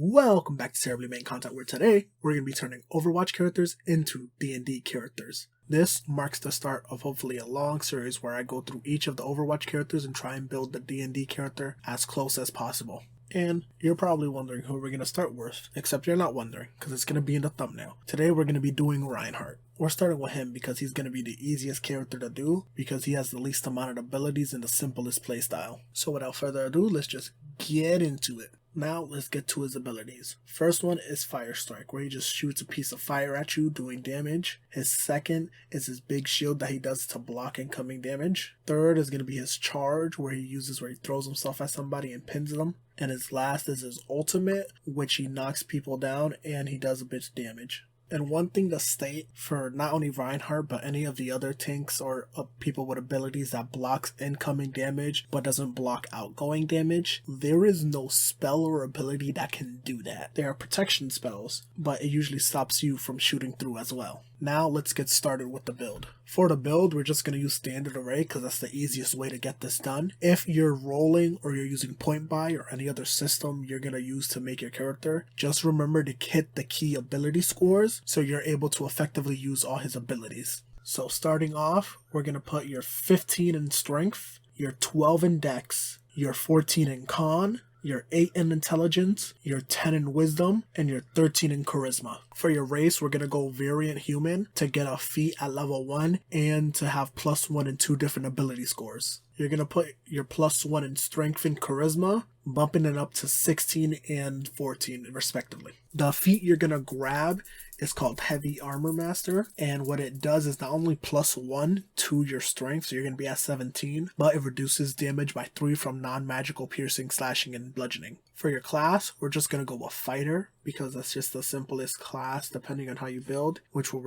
Welcome back to Terribly Main Content, where today we're going to be turning Overwatch characters into D&D characters. This marks the start of hopefully a long series where I go through each of the Overwatch characters and try and build the D&D character as close as possible. And you're probably wondering who we're going to start with, except you're not wondering, because it's going to be in the thumbnail. Today we're going to be doing Reinhardt. We're starting with him because he's going to be the easiest character to do, because he has the least amount of abilities and the simplest playstyle. So without further ado, let's just get into it. Now let's get to his abilities. First one is Fire Strike, where he just shoots a piece of fire at you doing damage. His second is his big shield that he does to block incoming damage. Third is going to be his Charge, where he throws himself at somebody and pins them. And his last is his ultimate, which he knocks people down and he does a bit of damage. And one thing to state for not only Reinhardt but any of the other tanks or people with abilities that blocks incoming damage but doesn't block outgoing damage, there is no spell or ability that can do that. There are protection spells, but it usually stops you from shooting through as well. Now let's get started with the build. For the build, we're just going to use standard array because that's the easiest way to get this done. If you're rolling or you're using point buy or any other system you're going to use to make your character, just remember to hit the key ability scores so you're able to effectively use all his abilities. So starting off, we're going to put your 15 in strength, your 12 in dex, your 14 in con, your 8 in intelligence, your 10 in wisdom, and your 13 in charisma. For your race, we're going to go variant human to get a feat at level 1 and to have +1 in 2 different ability scores. You're going to put your +1 in strength and charisma, bumping it up to 16 and 14 respectively. The feat you're going to grab is called Heavy Armor Master, and what it does is not only +1 to your strength, so you're going to be at 17, but it reduces damage by 3 from non-magical piercing, slashing, and bludgeoning. For your class, we're just going to go with Fighter, because that's just the simplest class depending on how you build,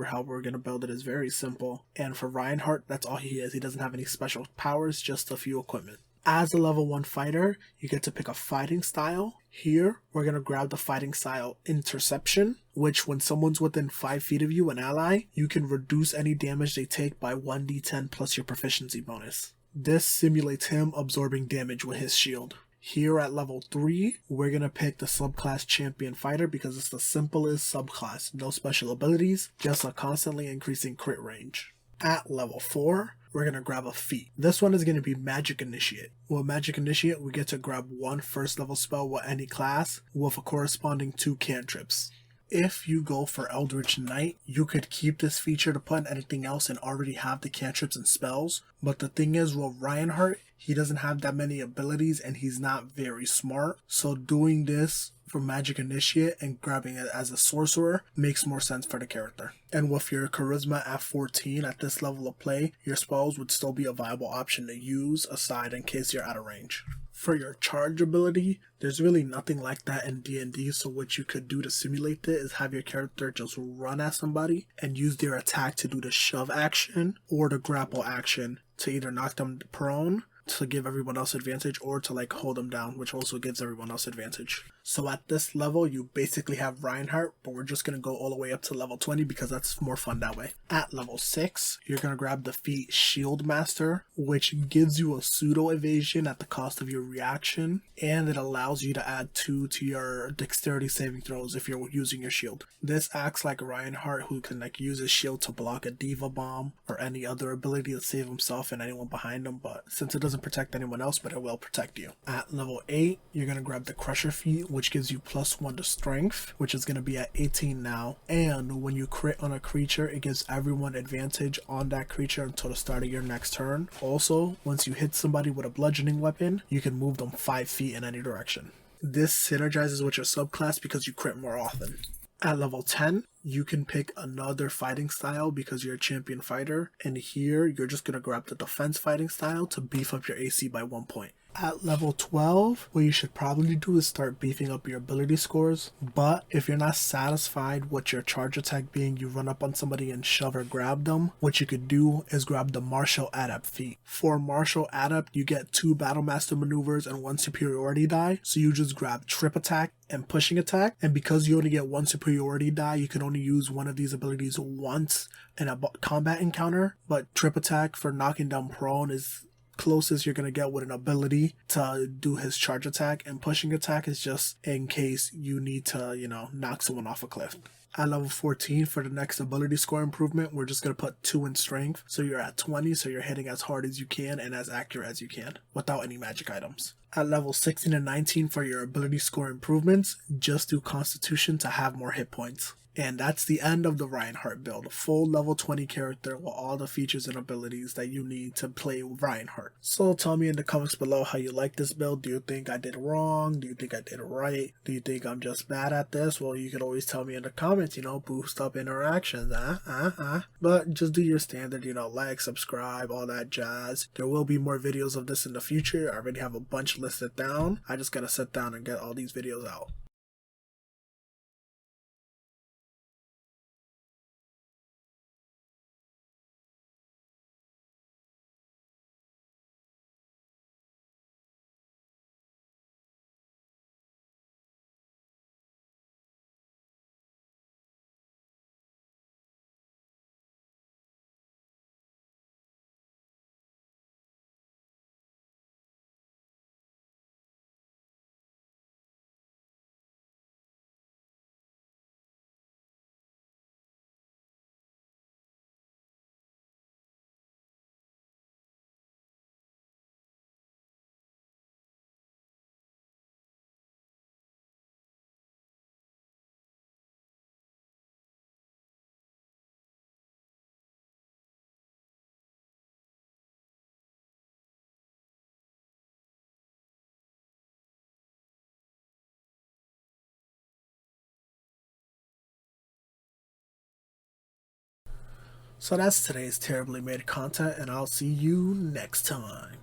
how we're going to build it is very simple. And for Reinhardt, that's all he is. He doesn't have any special powers, just a few equipment. As a level 1 fighter, you get to pick a fighting style. Here, we're going to grab the fighting style Interception, which when someone's within 5 feet of you, an ally, you can reduce any damage they take by 1d10 plus your proficiency bonus. This simulates him absorbing damage with his shield. Here at level 3, we're going to pick the subclass Champion Fighter because it's the simplest subclass. No special abilities, just a constantly increasing crit range. At level 4, we're going to grab a feat. This one is going to be Magic Initiate. With Magic Initiate, we get to grab one first level spell with any class with a corresponding 2 cantrips. If you go for Eldritch Knight, you could keep this feature to put in anything else and already have the cantrips and spells. But the thing is, with Reinhardt, he doesn't have that many abilities and he's not very smart. So doing this for Magic Initiate and grabbing it as a sorcerer makes more sense for the character. And with your charisma at 14 at this level of play, your spells would still be a viable option to use aside in case you're out of range. For your charge ability, there's really nothing like that in D&D, so what you could do to simulate it is have your character just run at somebody and use their attack to do the shove action or the grapple action to either knock them prone to give everyone else advantage or to hold them down, which also gives everyone else advantage. So at this level, you basically have Reinhardt, but we're just going to go all the way up to level 20 because that's more fun that way. At level 6, you're going to grab the feat Shield Master, which gives you a pseudo evasion at the cost of your reaction, and it allows you to add 2 to your dexterity saving throws if you're using your shield. This acts like Reinhardt, who can use his shield to block a Diva Bomb or any other ability to save himself and anyone behind him, but since it doesn't protect anyone else, but it will protect you. At level 8, you're going to grab the Crusher feat, which gives you +1 to strength, which is going to be at 18 now, and when you crit on a creature, it gives everyone advantage on that creature until the start of your next turn. Also, once you hit somebody with a bludgeoning weapon, you can move them 5 feet in any direction. This synergizes with your subclass because you crit more often. At level 10, you can pick another fighting style because you're a champion fighter, and here you're just going to grab the defense fighting style to beef up your AC by 1 point. At level 12, what you should probably do is start beefing up your ability scores, but if you're not satisfied with your charge attack being you run up on somebody and shove or grab them, what you could do is grab the Martial Adept feat. For Martial Adept, you get 2 Battle Master maneuvers and 1 superiority die, so you just grab Trip Attack and Pushing Attack, and because you only get 1 superiority die, you can only use one of these abilities once in a combat encounter, but Trip Attack for knocking down prone is closest you're going to get with an ability to do his charge attack, and pushing attack is just in case you need to, knock someone off a cliff. At level 14, for the next ability score improvement, we're just going to put 2 in strength, so you're at 20, so you're hitting as hard as you can and as accurate as you can, without any magic items. At level 16 and 19, for your ability score improvements, just do constitution to have more hit points. And that's the end of the Reinhardt build, a full level 20 character with all the features and abilities that you need to play Reinhardt. So tell me in the comments below how you like this build. Do you think I did wrong? Do you think I did right? Do you think I'm just bad at this? Well, you can always tell me in the comments, boost up interactions, But just do your standard, like, subscribe, all that jazz. There will be more videos of this in the future. I already have a bunch listed down. I just gotta sit down and get all these videos out. So that's today's terribly made content, and I'll see you next time.